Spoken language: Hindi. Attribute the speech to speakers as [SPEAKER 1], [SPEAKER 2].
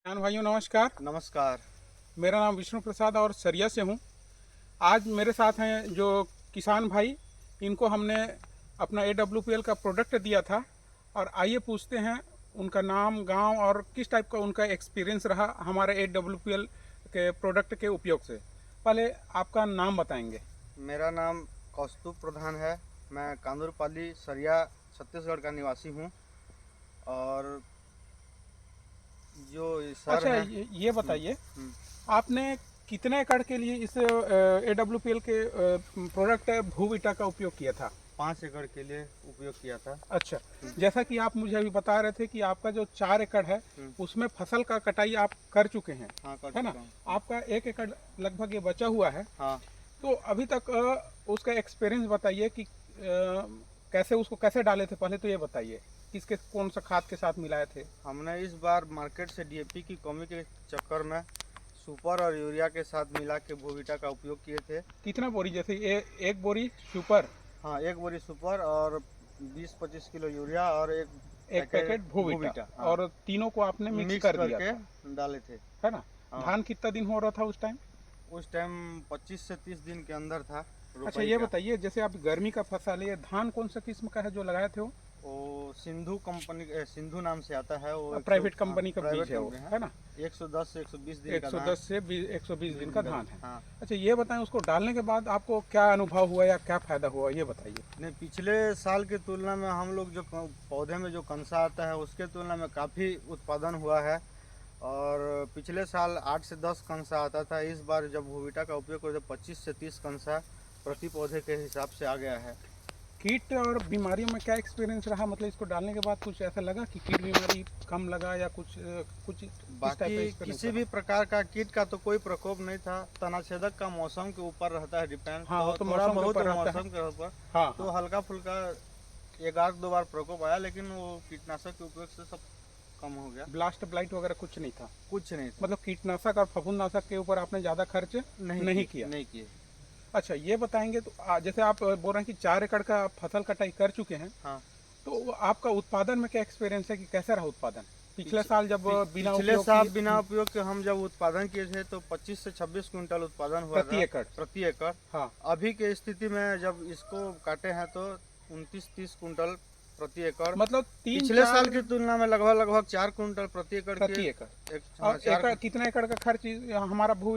[SPEAKER 1] किसान भाइयों नमस्कार।
[SPEAKER 2] नमस्कार।
[SPEAKER 1] मेरा नाम विष्णु प्रसाद और सरिया से हूँ। आज मेरे साथ हैं जो किसान भाई, इनको हमने अपना AWPL का प्रोडक्ट दिया था और आइए पूछते हैं उनका नाम, गांव और किस टाइप का उनका एक्सपीरियंस रहा हमारे AWPL के प्रोडक्ट के उपयोग से। पहले आपका नाम बताएंगे।
[SPEAKER 2] मेरा नाम कौस्तुभ प्रधान है। मैं कांदूरपाली सरिया छत्तीसगढ़ का निवासी हूँ। और जो सर
[SPEAKER 1] अच्छा,
[SPEAKER 2] हैं।
[SPEAKER 1] ये बताइए
[SPEAKER 2] हम्म,
[SPEAKER 1] आपने कितने एकड़ के लिए इस AWPL के प्रोडक्ट भूविटा का उपयोग किया था?
[SPEAKER 2] 5 एकड़ के लिए उपयोग किया था।
[SPEAKER 1] अच्छा, जैसा कि आप मुझे अभी बता रहे थे कि आपका जो 4 एकड़ है
[SPEAKER 2] हम्म,
[SPEAKER 1] उसमें फसल का कटाई आप कर चुके हैं,
[SPEAKER 2] हाँ, कर
[SPEAKER 1] है ना?
[SPEAKER 2] चुका हूँ।
[SPEAKER 1] आपका 1 एकड़ लगभग ये बचा हुआ है।
[SPEAKER 2] हाँ।
[SPEAKER 1] तो अभी तक उसका एक्सपीरियंस बताइए कि कैसे उसको कैसे डाले थे। पहले तो ये बताइए किसके कौन सा खाद के साथ मिलाए थे।
[SPEAKER 2] हमने इस बार मार्केट से DAP की कमी के चक्कर में सुपर और यूरिया के साथ मिला के भूविटा का उपयोग किए थे।
[SPEAKER 1] कितना बोरी, जैसे एक बोरी सुपर,
[SPEAKER 2] हाँ, 1 बोरी सुपर और 20-25 किलो यूरिया और एक
[SPEAKER 1] एक पैकेट भूविटा,
[SPEAKER 2] हाँ,
[SPEAKER 1] और तीनों को आपने मिक्स
[SPEAKER 2] मिक्स
[SPEAKER 1] कर दिया
[SPEAKER 2] करके
[SPEAKER 1] था,
[SPEAKER 2] डाले थे।
[SPEAKER 1] है ना?
[SPEAKER 2] हाँ।
[SPEAKER 1] धान कितना दिन हो रहा था उस टाइम?
[SPEAKER 2] उस टाइम 25 से 30 दिन के अंदर था
[SPEAKER 1] अच्छा,
[SPEAKER 2] रुपये
[SPEAKER 1] ये
[SPEAKER 2] का।
[SPEAKER 1] बताइए जैसे आप गर्मी का फसल है, ये धान कौन सा किस्म का है जो लगाए थे?
[SPEAKER 2] वो सिंधु कंपनी, सिंधु नाम से आता है वो।
[SPEAKER 1] प्राइवेट कंपनी का
[SPEAKER 2] प्राइवेट
[SPEAKER 1] बीज है वो,
[SPEAKER 2] कंपनी
[SPEAKER 1] है ना?
[SPEAKER 2] 110 से 120 दिन का धान।
[SPEAKER 1] 110 से 120 दिन का धान है।
[SPEAKER 2] हाँ।
[SPEAKER 1] अच्छा, ये बताएं उसको डालने के बाद आपको क्या अनुभव हुआ या क्या फायदा हुआ, ये बताइए।
[SPEAKER 2] नहीं, पिछले साल की तुलना में हम लोग जो पौधे में जो कंसा आता है उसके तुलना में काफ़ी उत्पादन हुआ है। और पिछले साल 8 से 10 कंसा आता था। इस बार जब भूविटा का उपयोग करते 25 से 30 कंसा प्रति पौधे के हिसाब से आ गया है।
[SPEAKER 1] कीट और बीमारियों में क्या एक्सपीरियंस रहा? मतलब इसको डालने के बाद कुछ ऐसा लगा कि कीट बीमारी कम लगा या कुछ कुछ इस टाइप का
[SPEAKER 2] बाकी
[SPEAKER 1] एक्सपीरियंस
[SPEAKER 2] किसी
[SPEAKER 1] रहा?
[SPEAKER 2] भी प्रकार का कीट का तो कोई प्रकोप नहीं था। तनाछेदक का मौसम के ऊपर रहता है डिपेंड।
[SPEAKER 1] हाँ, वो तो
[SPEAKER 2] थोड़ा
[SPEAKER 1] मौसम के
[SPEAKER 2] बहुत
[SPEAKER 1] ऊपर रहता है।
[SPEAKER 2] मौसम के ऊपर
[SPEAKER 1] हाँ,
[SPEAKER 2] तो
[SPEAKER 1] हाँ।
[SPEAKER 2] हल्का फुल्का एक आध दो बार प्रकोप आया, लेकिन वो कीटनाशक के उपयोग से सब कम हो गया।
[SPEAKER 1] ब्लास्ट ब्लाइट वगैरह कुछ नहीं था?
[SPEAKER 2] कुछ नहीं था।
[SPEAKER 1] मतलब कीटनाशक और फफूंदनाशक के ऊपर आपने ज़्यादा खर्च नहीं किया?
[SPEAKER 2] नहीं किए।
[SPEAKER 1] अच्छा, ये बताएंगे तो जैसे आप बोल रहे हैं कि 4 एकड़ का फसल कटाई कर चुके हैं,
[SPEAKER 2] हाँ।
[SPEAKER 1] तो वो आपका उत्पादन में क्या एक्सपीरियंस है कि कैसा रहा उत्पादन? पिछले साल जब बिना
[SPEAKER 2] पिछले
[SPEAKER 1] उपयोग
[SPEAKER 2] साल
[SPEAKER 1] की-
[SPEAKER 2] बिना उपयोग के हम जब उत्पादन किए थे तो 25 से 26 क्विंटल उत्पादन हुआ
[SPEAKER 1] प्रति
[SPEAKER 2] था
[SPEAKER 1] एकड़?
[SPEAKER 2] प्रति एकड़।
[SPEAKER 1] हाँ।
[SPEAKER 2] अभी के स्थिति में जब इसको काटे हैं तो 29-30 क्विंटल प्रति एकड़।
[SPEAKER 1] मतलब
[SPEAKER 2] पिछले साल की तुलना में लगभग 4 क्विंटल प्रति एकड़
[SPEAKER 1] प्रति
[SPEAKER 2] के
[SPEAKER 1] एकड़।
[SPEAKER 2] एक।
[SPEAKER 1] और
[SPEAKER 2] हाँ, 4।
[SPEAKER 1] एकड़ कितना एकड़ का खर्च हमारा भू